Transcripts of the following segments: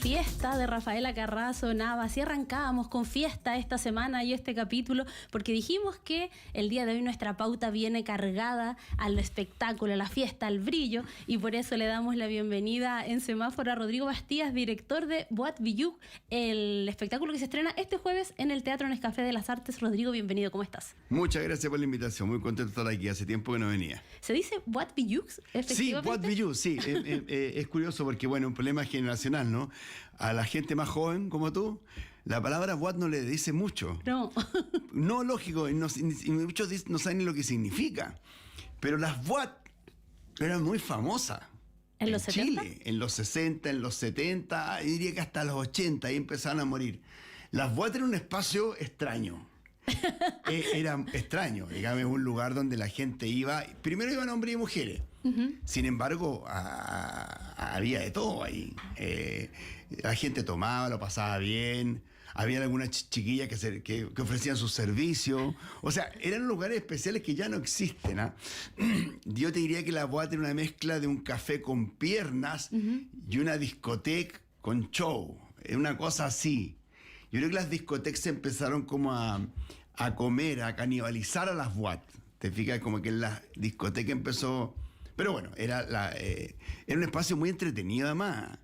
Fiesta de Rafaela Carrasco Navas, y arrancábamos con fiesta esta semana y este capítulo porque dijimos que el día de hoy nuestra pauta viene cargada al espectáculo, a la fiesta, al brillo, y por eso le damos la bienvenida en semáforo a Rodrigo Bastías, director de Boîte Bijou, el espectáculo que se estrena este jueves en el Teatro Nescafé de las Artes. Rodrigo, bienvenido, ¿cómo estás? Muchas gracias por la invitación, muy contento de estar aquí, hace tiempo que no venía. ¿Se dice Boîte Bijou, efectivamente? Sí, Boîte Bijou, sí, es curioso porque, bueno, un problema generacional, ¿no? A la gente más joven como tú, la palabra boîte no le dice mucho. No. No, lógico, y muchos no saben ni lo que significa. Pero las boîtes eran muy famosas. ¿En los 70? Chile, en los 60, en los 70, y diría que hasta los 80, ahí empezaron a morir. Las boîtes eran un espacio extraño. Era extraño, digamos, un lugar donde la gente iba, primero iban hombres y mujeres. Sin embargo, había de todo ahí. La gente tomaba, lo pasaba bien. Había algunas chiquillas que ofrecían sus servicios. O sea, eran lugares especiales que ya no existen, ¿ah? Yo te diría que la boîte era una mezcla de un café con piernas y una discoteca con show. Era una cosa así. Yo creo que las discotecas empezaron como a comer, a canibalizar a las boîtes. Te fijas, como que la discoteca empezó... Pero bueno, era un espacio muy entretenido además,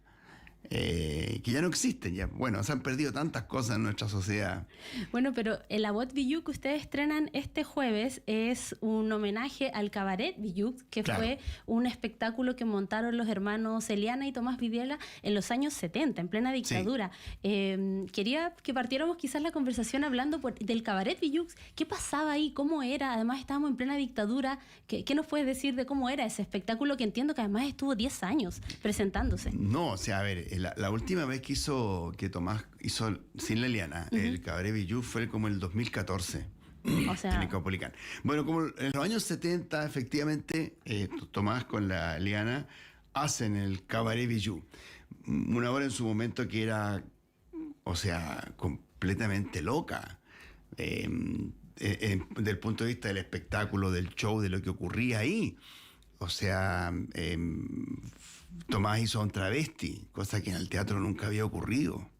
que ya no existen. Ya, bueno, se han perdido tantas cosas en nuestra sociedad. Bueno, pero el Boîte Bijou que ustedes estrenan este jueves es un homenaje al Cabaret Bijou, que claro, fue un espectáculo que montaron los hermanos Eliana y Tomás Vidiela en los años 70, en plena dictadura. Sí. Quería que partiéramos quizás la conversación hablando del Cabaret Bijou. ¿Qué pasaba ahí? ¿Cómo era? Además estábamos en plena dictadura. ¿Qué nos puedes decir de cómo era ese espectáculo que entiendo que además estuvo 10 años presentándose? No, o sea, a ver, la última vez que Tomás hizo sin la Eliana el Cabaret Bijou fue como el 2014. O sea... en el Caupolicán. Bueno, como en los años 70, efectivamente, Tomás con la Eliana hacen el Cabaret Bijou. Una obra en su momento que era, o sea, completamente loca. Desde el punto de vista del espectáculo, del show, de lo que ocurría ahí. O sea... Tomás hizo a un travesti, cosa que en el teatro nunca había ocurrido.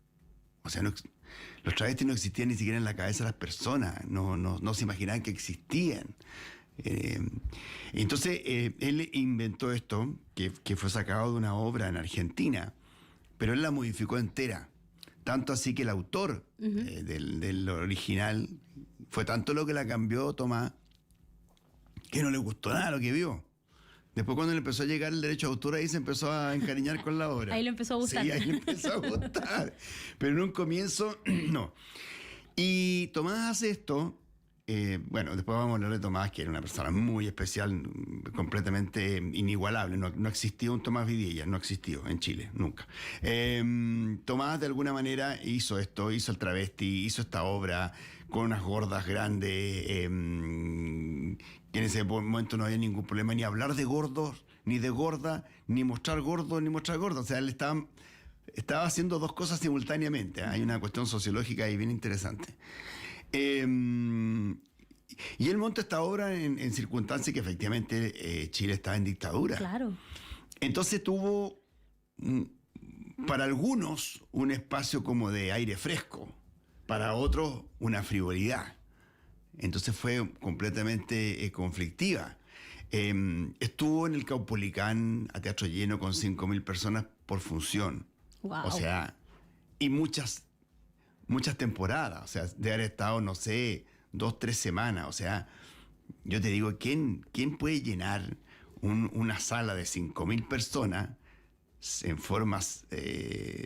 O sea, los travestis no existían ni siquiera en la cabeza de las personas, no se imaginaban que existían. Entonces, él inventó esto, que fue sacado de una obra en Argentina, pero él la modificó entera. Tanto así que el autor del original fue tanto lo que la cambió Tomás, que no le gustó nada lo que vio. Después cuando le empezó a llegar el derecho de autor, ahí se empezó a encariñar con la obra. Ahí le empezó a gustar. Sí, ahí le empezó a gustar. Pero en un comienzo, no. Y Tomás hace esto. Bueno, después vamos a hablar de Tomás, que era una persona muy especial, completamente inigualable. No existió un Tomás Vidiella, no existió en Chile, nunca. Tomás de alguna manera hizo esto, hizo el travesti, hizo esta obra con unas gordas grandes, que en ese momento no había ningún problema ni hablar de gordos, ni de gorda, ni mostrar gordos, ni mostrar gordos. O sea, él estaba haciendo dos cosas simultáneamente. Hay una cuestión sociológica ahí bien interesante. Y él monta esta obra en circunstancias que efectivamente Chile estaba en dictadura. Claro. Entonces tuvo, para algunos, un espacio como de aire fresco, para otros una frivolidad. Entonces fue completamente conflictiva. Estuvo en el Caupolicán a teatro lleno con 5.000 personas por función. Wow. O sea, y muchas temporadas, o sea, de haber estado, no sé, 2, 3 semanas. O sea, yo te digo, ¿quién puede llenar una sala de 5.000 personas en formas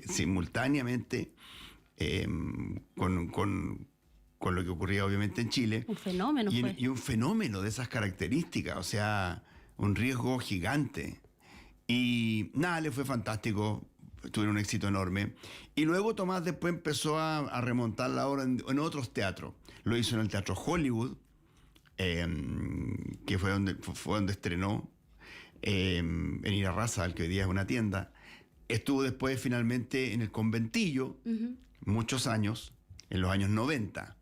simultáneamente con lo que ocurría obviamente en Chile? Un fenómeno fue. Y un fenómeno de esas características, o sea, un riesgo gigante. Y nada, le fue fantástico. Tuvieron un éxito enorme. Y luego Tomás después empezó a remontar la obra en otros teatros. Lo hizo en el Teatro Hollywood, que fue donde estrenó, en Irarrázaval, que hoy día es una tienda. Estuvo después finalmente en el Conventillo, muchos años, en los años 90.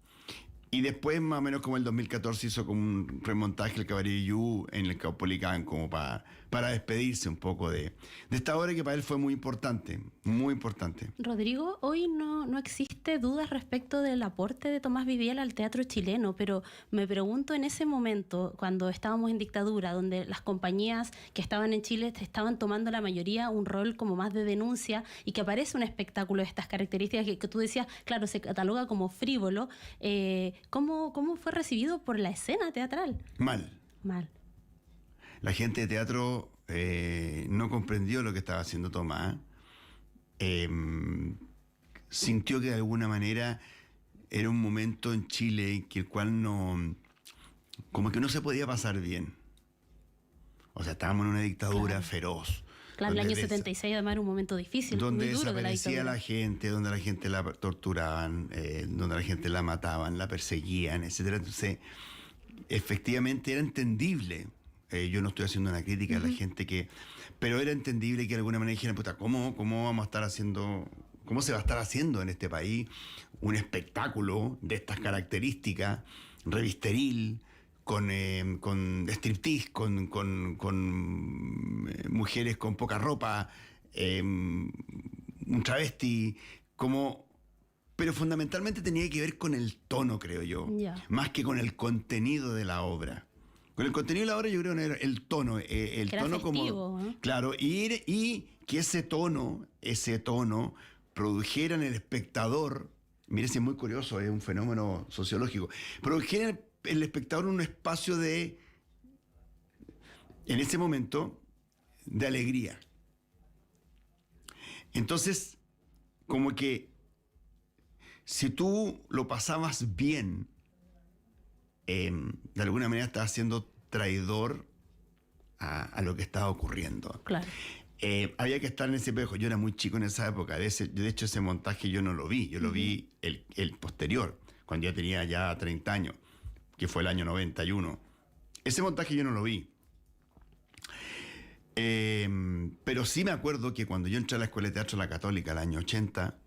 Y después, más o menos como el 2014, hizo como un remontaje el Cabaret Villú en el Caupolicán, como para despedirse un poco de esta obra que para él fue muy importante, muy importante. Rodrigo, hoy no existe dudas respecto del aporte de Tomás Vidiella al teatro chileno, pero me pregunto en ese momento, cuando estábamos en dictadura, donde las compañías que estaban en Chile estaban tomando la mayoría un rol como más de denuncia y que aparece un espectáculo de estas características que tú decías, claro, se cataloga como frívolo, ¿cómo fue recibido por la escena teatral? Mal. La gente de teatro no comprendió lo que estaba haciendo Tomás. Sintió que de alguna manera era un momento en Chile que el cual como que no se podía pasar bien. O sea, estábamos en una dictadura feroz. Claro, el año 76 además era un momento difícil, donde muy duro de la desaparecía dictadura. la gente, donde la gente la torturaban, donde la gente la mataban, la perseguían, etcétera. Entonces, efectivamente era entendible. Yo no estoy haciendo una crítica a la gente pero era entendible que de alguna manera dijeran, puta, ¿cómo vamos a estar haciendo, cómo se va a estar haciendo en este país un espectáculo de estas características, revisteril, con striptease, con mujeres con poca ropa, un travesti, pero fundamentalmente tenía que ver con el tono, creo yo, más que con el contenido de la obra. Con el contenido de la obra yo creo que era el tono, el que tono era festivo, como, ¿eh? claro, y que ese tono produjera en el espectador, mire, si es muy curioso, es un fenómeno sociológico, produjera en el espectador un espacio en ese momento, de alegría. Entonces, como que si tú lo pasabas bien, de alguna manera estabas siendo traidor a lo que estaba ocurriendo. Claro. Había que estar en ese espejo. Yo era muy chico en esa época. De hecho, ese montaje yo no lo vi. Yo lo vi el posterior, cuando ya tenía ya 30 años, que fue el año 91. Ese montaje yo no lo vi. Pero sí me acuerdo que cuando yo entré a la Escuela de Teatro La Católica, el año 80,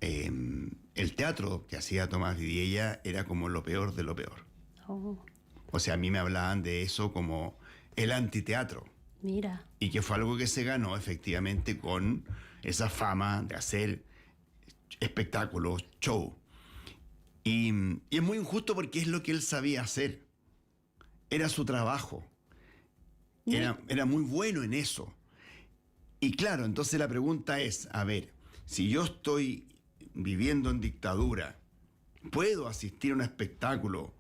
el teatro que hacía Tomás Vidiella era como lo peor de lo peor. Oh. O sea, a mí me hablaban de eso como el antiteatro. Mira. Y que fue algo que se ganó efectivamente con esa fama de hacer espectáculos, show. Y es muy injusto porque es lo que él sabía hacer. Era su trabajo. Era muy bueno en eso. Y claro, entonces la pregunta es, a ver, si yo estoy viviendo en dictadura, ¿puedo asistir a un espectáculo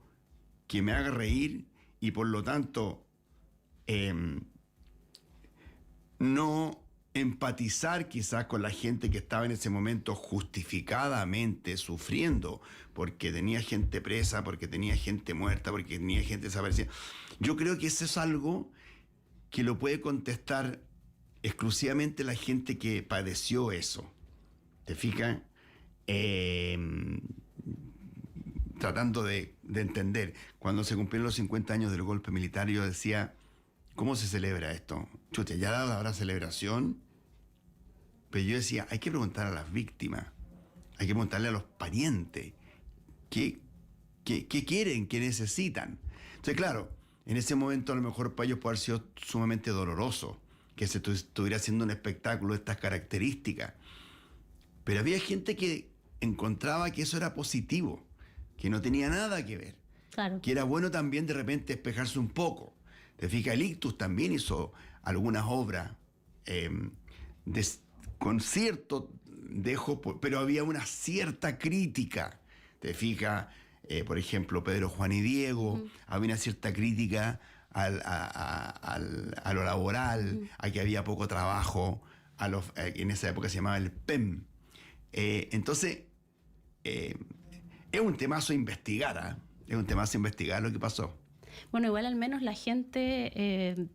que me haga reír y por lo tanto no empatizar quizás con la gente que estaba en ese momento justificadamente sufriendo porque tenía gente presa, porque tenía gente muerta, porque tenía gente desaparecida? Yo creo que eso es algo que lo puede contestar exclusivamente la gente que padeció eso. ¿Te fijas? Tratando de entender. Cuando se cumplieron los 50 años del golpe militar, yo decía, ¿cómo se celebra esto? Chuta, ya dado la hora de celebración, pero yo decía, hay que preguntar a las víctimas, hay que preguntarle a los parientes, ¿qué quieren, qué necesitan? Entonces, claro, en ese momento a lo mejor para ellos puede haber sido sumamente doloroso que se estuviera haciendo un espectáculo de estas características. Pero había gente que encontraba que eso era positivo, que no tenía nada que ver. Claro. Que era bueno también de repente despejarse un poco. Te fijas, el Ictus también hizo algunas obras con cierto dejo, pero había una cierta crítica. Te fijas, por ejemplo, Pedro, Juan y Diego, había una cierta crítica a lo laboral, a que había poco trabajo, en esa época se llamaba el PEM. Entonces, es un temazo a investigar, ¿eh? Es un temazo a investigar lo que pasó. Bueno, igual al menos la gente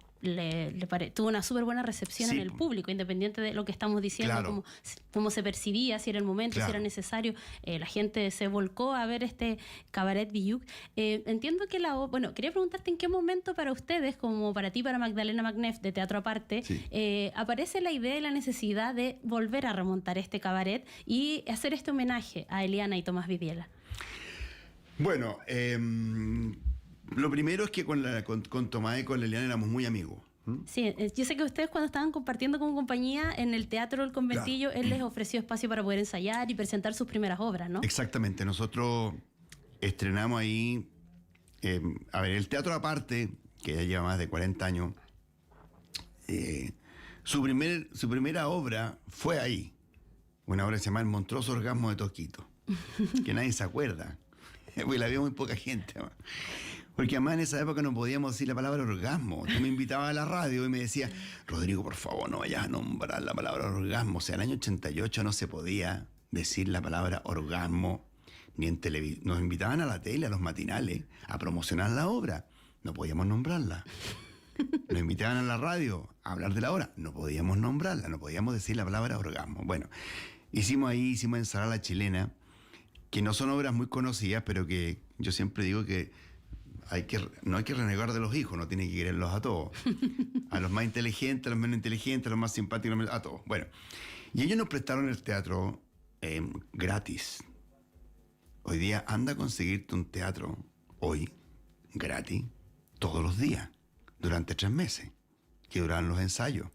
tuvo una súper buena recepción en el público, independiente de lo que estamos diciendo, claro, cómo se percibía, si era el momento, claro, si era necesario. La gente se volcó a ver este Cabaret Villuk. Entiendo que bueno, quería preguntarte en qué momento para ustedes, como para ti, para Magdalena Macneff, de Teatro Aparte, aparece la idea y la necesidad de volver a remontar este cabaret y hacer este homenaje a Eliana y Tomás Vidiella. Bueno, lo primero es que con Tomás y con Leliana éramos muy amigos. Sí, yo sé que ustedes cuando estaban compartiendo como compañía en el Teatro del Conventillo, claro, él les ofreció espacio para poder ensayar y presentar sus primeras obras, ¿no? Exactamente, nosotros estrenamos ahí, a ver, el teatro aparte, que ya lleva más de 40 años, su primera obra fue ahí, una obra que se llama El monstruoso orgasmo de Toquito, que nadie se acuerda, porque la vio muy poca gente, ¿no? Porque además en esa época no podíamos decir la palabra orgasmo. Tú me invitabas a la radio y me decías, Rodrigo, por favor, no vayas a nombrar la palabra orgasmo. O sea, en el año 88 no se podía decir la palabra orgasmo ni en televisión. Nos invitaban a la tele, a los matinales, a promocionar la obra. No podíamos nombrarla. Nos invitaban a la radio a hablar de la obra. No podíamos nombrarla, no podíamos decir la palabra orgasmo. Bueno, hicimos Ensalada a la Chilena, que no son obras muy conocidas, pero que yo siempre digo que no hay que renegar de los hijos, no tiene que quererlos a todos. A los más inteligentes, a los menos inteligentes, a los más simpáticos, a todos. Bueno, y ellos nos prestaron el teatro gratis. Hoy día anda a conseguirte un teatro, hoy, gratis, todos los días, durante 3 meses, que duran los ensayos.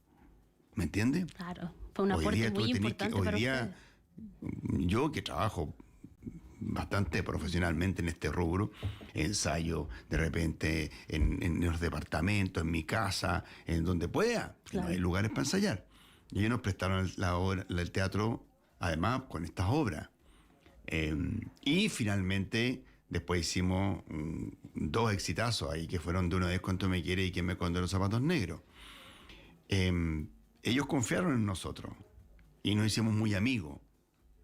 ¿Me entiendes? Claro, fue un aporte muy importante para ustedes. Yo que trabajo bastante profesionalmente en este rubro, ensayo de repente en los departamentos, en mi casa, en donde pueda, claro. No hay lugares para ensayar. Y ellos nos prestaron el teatro, además, con estas obras. Y finalmente, después hicimos 2 exitazos ahí, que fueron De una vez cuánto me quiere y Quién me esconde los zapatos negros. Ellos confiaron en nosotros y nos hicimos muy amigos,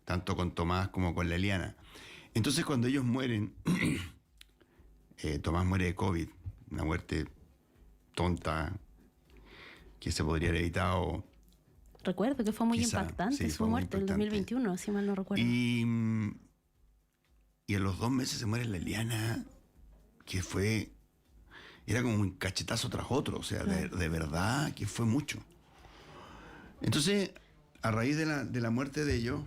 tanto con Tomás como con Leliana. Entonces cuando ellos mueren, Tomás muere de COVID, una muerte tonta que se podría haber evitado. Recuerdo que fue muy impactante, su muerte en el 2021, si mal no recuerdo. Y en los 2 meses se muere Leliana, que era como un cachetazo tras otro, o sea, claro. de verdad que fue mucho. Entonces, a raíz de la muerte de ellos,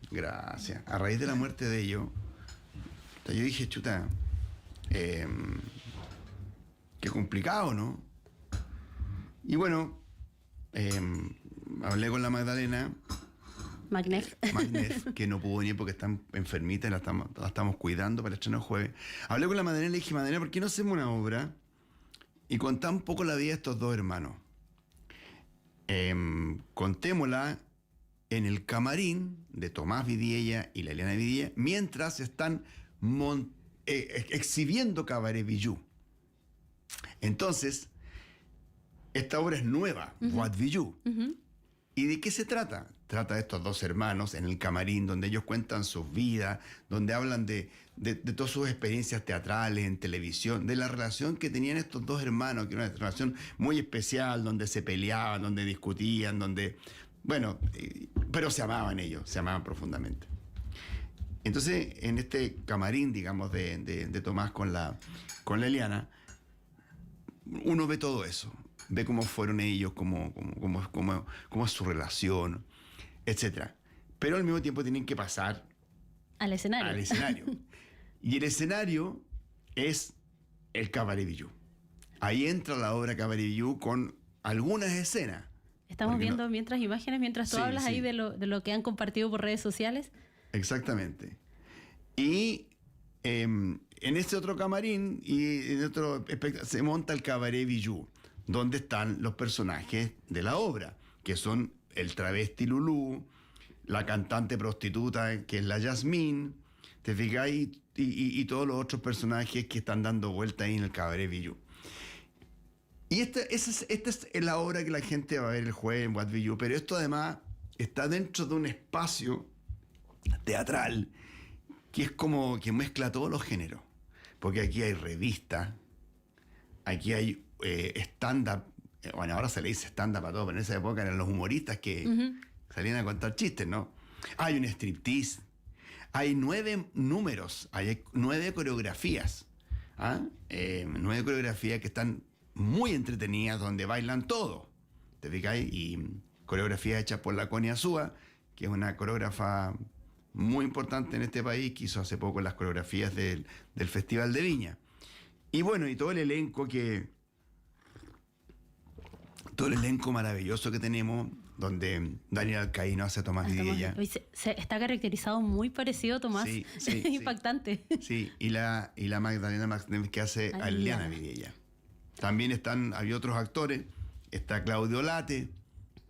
gracias, a raíz de la muerte de ellos, yo dije, chuta, qué complicado, ¿no? Y bueno, hablé con la Magdalena Magnef, que no pudo venir porque está enfermita y la estamos cuidando para el estreno el jueves. Hablé con la Magdalena y le dije, Magdalena, ¿por qué no hacemos una obra y contar un poco la vida de estos 2 hermanos? Contémosla en el camarín de Tomás Vidiella y Leliana Vidiella mientras están exhibiendo Cabaret Bijou. Entonces, esta obra es nueva, Boîte Bijou. ¿Y de qué se trata? Trata de estos 2 hermanos en el camarín, donde ellos cuentan sus vidas, donde hablan de todas sus experiencias teatrales, en televisión, de la relación que tenían estos 2 hermanos, que era una relación muy especial, donde se peleaban, donde discutían, bueno, pero se amaban ellos, se amaban profundamente. Entonces, en este camarín, digamos, de Tomás con Leliana, uno ve todo eso. Ve cómo fueron ellos, cómo es su relación, etc. Pero al mismo tiempo tienen que pasar al escenario. Y el escenario es el Cabaret Bijou. Ahí entra la obra Cabaret Bijou con algunas escenas. Estamos viendo mientras imágenes, mientras tú hablas ahí de lo que han compartido por redes sociales. Exactamente. Y en este otro camarín y en otro se monta el Cabaret Bijou, donde están los personajes de la obra, que son el travesti Lulú, la cantante prostituta que es la Yasmín, ¿te fijáis? Y todos los otros personajes que están dando vuelta ahí en el Cabaret Bijou. Y esta es la obra que la gente va a ver el jueves en Boîte Bijou, pero esto además está dentro de un espacio teatral que es como que mezcla todos los géneros, porque aquí hay revistas, aquí hay stand-up, bueno, ahora se le dice stand-up a todo, pero en esa época eran los humoristas que salían a contar chistes, ¿no? Hay un striptease, hay 9 números, hay 9 coreografías, 9 coreografías que están muy entretenidas, donde bailan todo, ¿te fijas? Y coreografías hechas por la Connie Azúa, que es una coreógrafa muy importante en este país, que hizo hace poco las coreografías del Festival de Viña. Y bueno, y todo el elenco maravilloso que tenemos, donde Daniel Alcaíno hace Tomás Vidilla. Está caracterizado muy parecido a Tomás. Sí, impactante. Sí, y la Magdalena Maxnev que hace a Liliana Vidilla. También había otros actores. Está Claudio Late,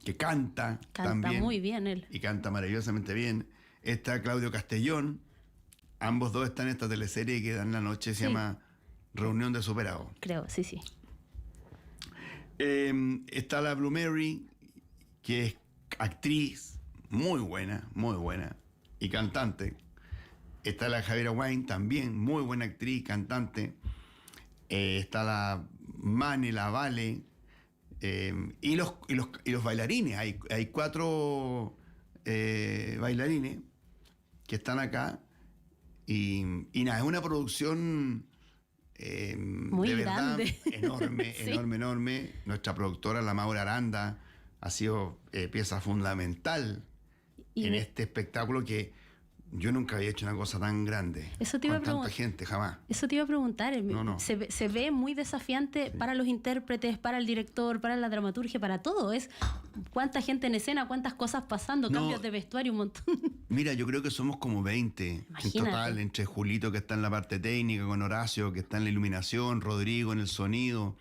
que canta también. Muy bien él. Y canta maravillosamente bien. Está Claudio Castellón. Ambos dos están en esta teleserie que dan la noche, se llama Reunión de Superados. Creo, sí. Está la Blue Mary, que es actriz muy buena, y cantante. Está la Javiera Wine, también muy buena actriz, cantante. Está la Mane, la Vale, y los bailarines. Hay 4 bailarines que están acá. Y nada, es una producción muy de verdad grande. enorme, sí. enorme. Nuestra productora, la Maura Aranda, ha sido pieza fundamental en este espectáculo que yo nunca había hecho una cosa tan grande. Eso te iba con tanta gente, jamás. Eso te iba a preguntar. No. Se ve muy desafiante para los intérpretes, para el director, para la dramaturgia, para todo. Es cuánta gente en escena, cuántas cosas pasando, cambios de vestuario, un montón. Mira, yo creo que somos como 20 en total, entre Julito, que está en la parte técnica, con Horacio, que está en la iluminación, Rodrigo en el sonido,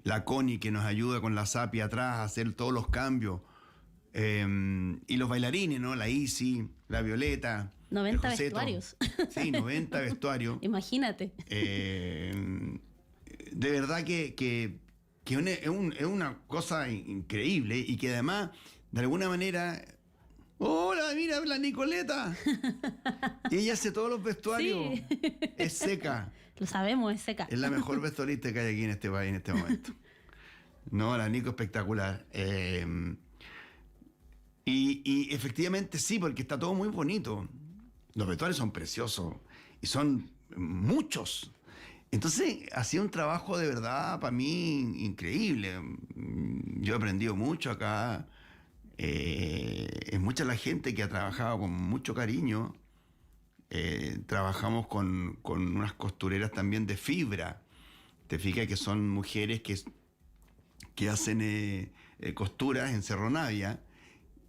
la Connie, que nos ayuda con la SAPI atrás a hacer todos los cambios. Y los bailarines, ¿no? La Isi, la Violeta. 90 vestuarios. Sí, 90 vestuarios. Imagínate. De verdad que es una cosa increíble y que además, de alguna manera... ¡Hola, mira, la Nicoleta! Y ella hace todos los vestuarios. Sí. Es seca. Lo sabemos, es seca. Es la mejor vestuarista que hay aquí en este país en este momento. No, la Nico espectacular. Y efectivamente sí, porque está todo muy bonito. Los vestuarios son preciosos y son muchos. Entonces, ha sido un trabajo de verdad para mí increíble. Yo he aprendido mucho acá. Es mucha la gente que ha trabajado con mucho cariño. Trabajamos con unas costureras también de fibra. Te fijas que son mujeres que hacen costuras en Cerro Navia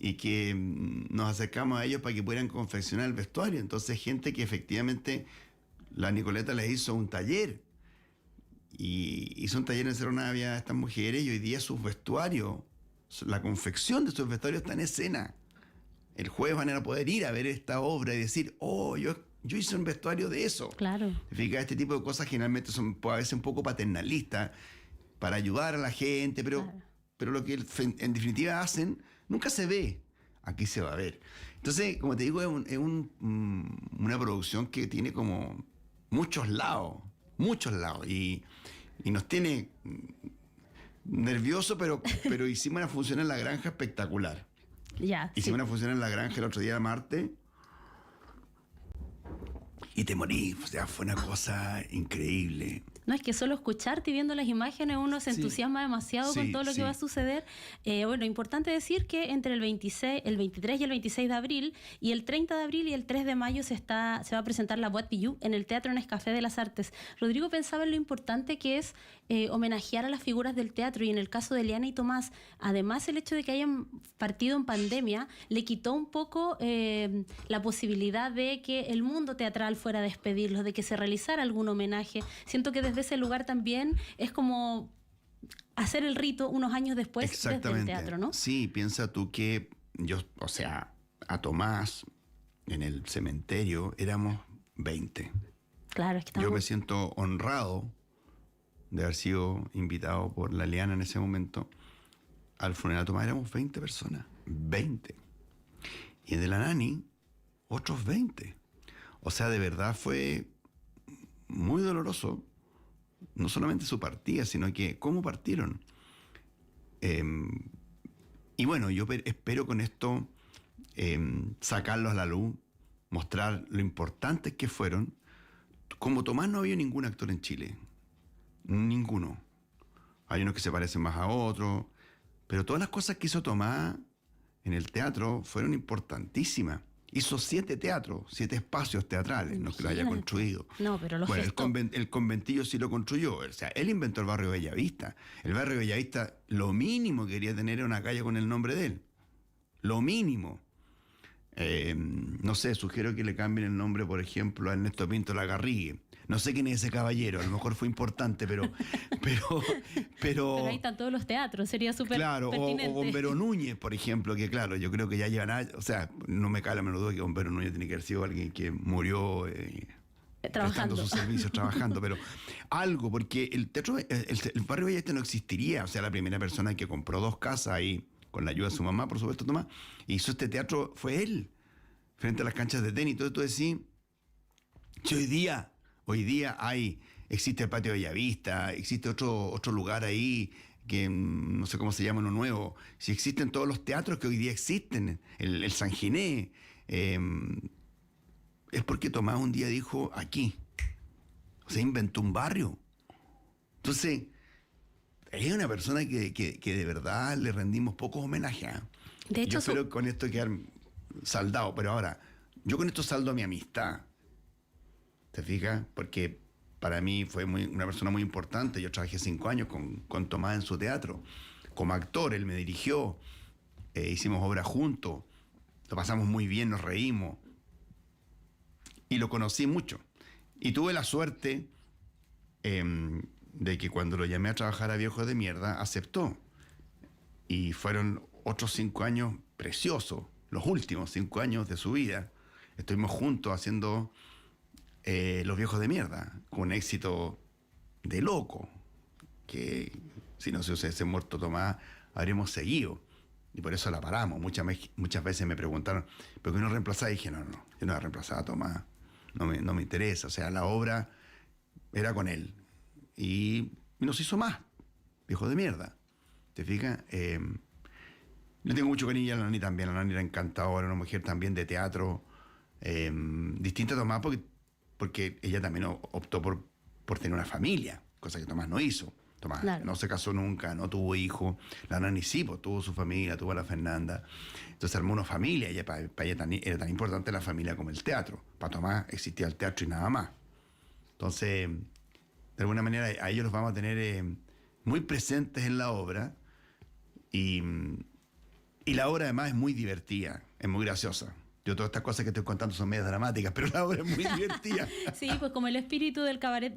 y que nos acercamos a ellos para que pudieran confeccionar el vestuario. Entonces, gente que efectivamente la Nicoleta les hizo un taller. Y hizo un taller en Cerro Navia a estas mujeres y hoy día sus vestuarios, la confección de sus vestuarios está en escena. El jueves van a poder ir a ver esta obra y decir, yo hice un vestuario de eso. Claro. Fíjate, este tipo de cosas generalmente son a veces un poco paternalistas para ayudar a la gente, pero lo que en definitiva hacen nunca se ve. Aquí se va a ver. Entonces, como te digo, es una producción que tiene como muchos lados. Y nos tiene nervioso, pero hicimos una función en la granja espectacular. Hicimos una función en la granja el otro día, martes, y te morí. O sea, fue una cosa increíble. No, es que solo escucharte y viendo las imágenes uno se entusiasma demasiado con todo lo que va a suceder. Bueno, importante decir que entre el 23 y el 26 de abril y el 30 de abril y el 3 de mayo se va a presentar la Boîte Bijou en el Teatro Nescafé de las Artes. Rodrigo pensaba en lo importante que es homenajear a las figuras del teatro, y en el caso de Eliana y Tomás, además el hecho de que hayan partido en pandemia le quitó un poco la posibilidad de que el mundo teatral fuera a despedirlos, de que se realizara algún homenaje. Siento que desde ese lugar también es como hacer el rito unos años después desde el teatro, ¿no? Sí, piensa tú que a Tomás en el cementerio éramos 20. Claro, es que yo me siento honrado de haber sido invitado por la Eliana en ese momento al funeral de Tomás. Éramos 20 personas, 20. Y de la Nani, otros 20. O sea, de verdad fue muy doloroso, no solamente su partida, sino que cómo partieron. Y bueno, yo espero con esto sacarlos a la luz, mostrar lo importantes que fueron. Como Tomás no había ningún actor en Chile, ninguno. Hay unos que se parecen más a otros, pero todas las cosas que hizo Tomás en el teatro fueron importantísimas. hizo 7 teatros, 7 espacios teatrales, no es que lo haya construido. No, pero bueno, el conventillo sí lo construyó. O sea, él inventó el barrio Bellavista. El barrio Bellavista, lo mínimo que quería tener era una calle con el nombre de él. Lo mínimo. No sé, sugiero que le cambien el nombre, por ejemplo, a Ernesto Pinto Lagarrigue. No sé quién es ese caballero, a lo mejor fue importante, pero Pero ahí están todos los teatros, sería súper pertinente. O Bombero Núñez, por ejemplo, que claro, yo creo que ya llevan años, o sea, no me cae la menor duda que Bombero Núñez tiene que haber sido alguien que murió prestando sus servicios, trabajando, pero algo, porque el teatro, el barrio Bellavista no existiría, o sea, la primera persona que compró 2 casas ahí, con la ayuda de su mamá, por supuesto, Tomás, hizo este teatro, fue él, frente a las canchas de tenis. Entonces tú decís, si hoy día existe el patio Bellavista, existe otro lugar ahí, que no sé cómo se llama, uno nuevo, si existen todos los teatros que hoy día existen, el San Ginés, es porque Tomás un día dijo, aquí, o sea, inventó un barrio. Entonces, es una persona que de verdad le rendimos pocos homenajes. De hecho, yo espero con esto quedar saldado, pero ahora, yo con esto saldo a mi amistad. ¿Te fijas? Porque para mí fue una persona muy importante. Yo trabajé 5 años con Tomás en su teatro. Como actor, él me dirigió. Hicimos obra juntos. Lo pasamos muy bien, nos reímos. Y lo conocí mucho. Y tuve la suerte de que cuando lo llamé a trabajar a Viejos de Mierda, aceptó. Y fueron otros 5 años preciosos. Los últimos 5 años de su vida. Estuvimos juntos haciendo Los Viejos de Mierda, con un éxito de loco, que si no se hubiese muerto Tomás, habríamos seguido. Y por eso la paramos. Muchas veces me preguntaron, ¿por qué no reemplazás? Y dije, no, yo no voy a reemplazar a Tomás. No me interesa. O sea, la obra era con él. Y nos hizo más. Viejos de Mierda. ¿Te fijas? Yo tengo mucho cariño a la Nani también. La Nani era encantadora, una mujer también de teatro. Distinta a Tomás porque ella también optó por tener una familia, cosa que Tomás no hizo. Tomás no se casó nunca, no tuvo hijos. La Nani sí, pues, tuvo su familia, tuvo a la Fernanda. Entonces armó una familia. Y para ella era tan importante la familia como el teatro. Para Tomás existía el teatro y nada más. Entonces, de alguna manera, a ellos los vamos a tener muy presentes en la obra. Y la obra además es muy divertida, es muy graciosa. Yo todas estas cosas que estoy contando son medias dramáticas, pero la obra es muy divertida. Sí, pues como el espíritu del cabaret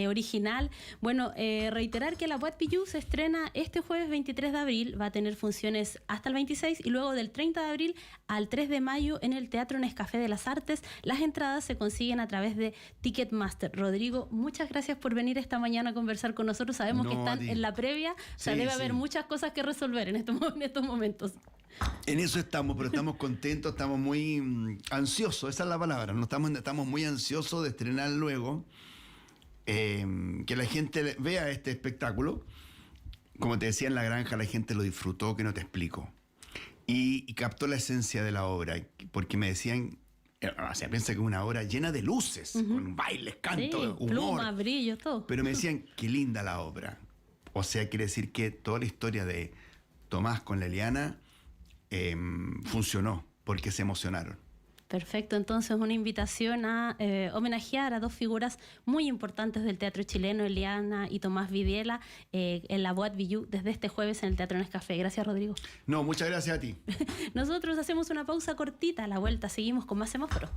original. Bueno, reiterar que la Boîte Bijou se estrena este jueves 23 de abril, va a tener funciones hasta el 26 y luego del 30 de abril al 3 de mayo en el Teatro Nescafé de las Artes. Las entradas se consiguen a través de Ticketmaster. Rodrigo, muchas gracias por venir esta mañana a conversar con nosotros. Sabemos que están en la previa, o sea, debe haber muchas cosas que resolver en estos momentos. En eso estamos, pero estamos contentos, estamos muy ansiosos, esa es la palabra, ¿no? Estamos muy ansiosos de estrenar luego, que la gente vea este espectáculo. Como te decía en La Granja, la gente lo disfrutó, que no te explico. Y captó la esencia de la obra, porque me decían, o sea, piensa que es una obra llena de luces, con bailes, canto, humor. Plumas, brillos, todo. Pero me decían, qué linda la obra. O sea, quiere decir que toda la historia de Tomás con la Eliana funcionó, porque se emocionaron. Perfecto, entonces una invitación a homenajear a 2 figuras muy importantes del teatro chileno, Eliana y Tomás Vidiela, en la Boîte Bijou desde este jueves en el Teatro Nescafé. Gracias, Rodrigo. No, muchas gracias a ti. Nosotros hacemos una pausa cortita, a la vuelta seguimos con más semáforos.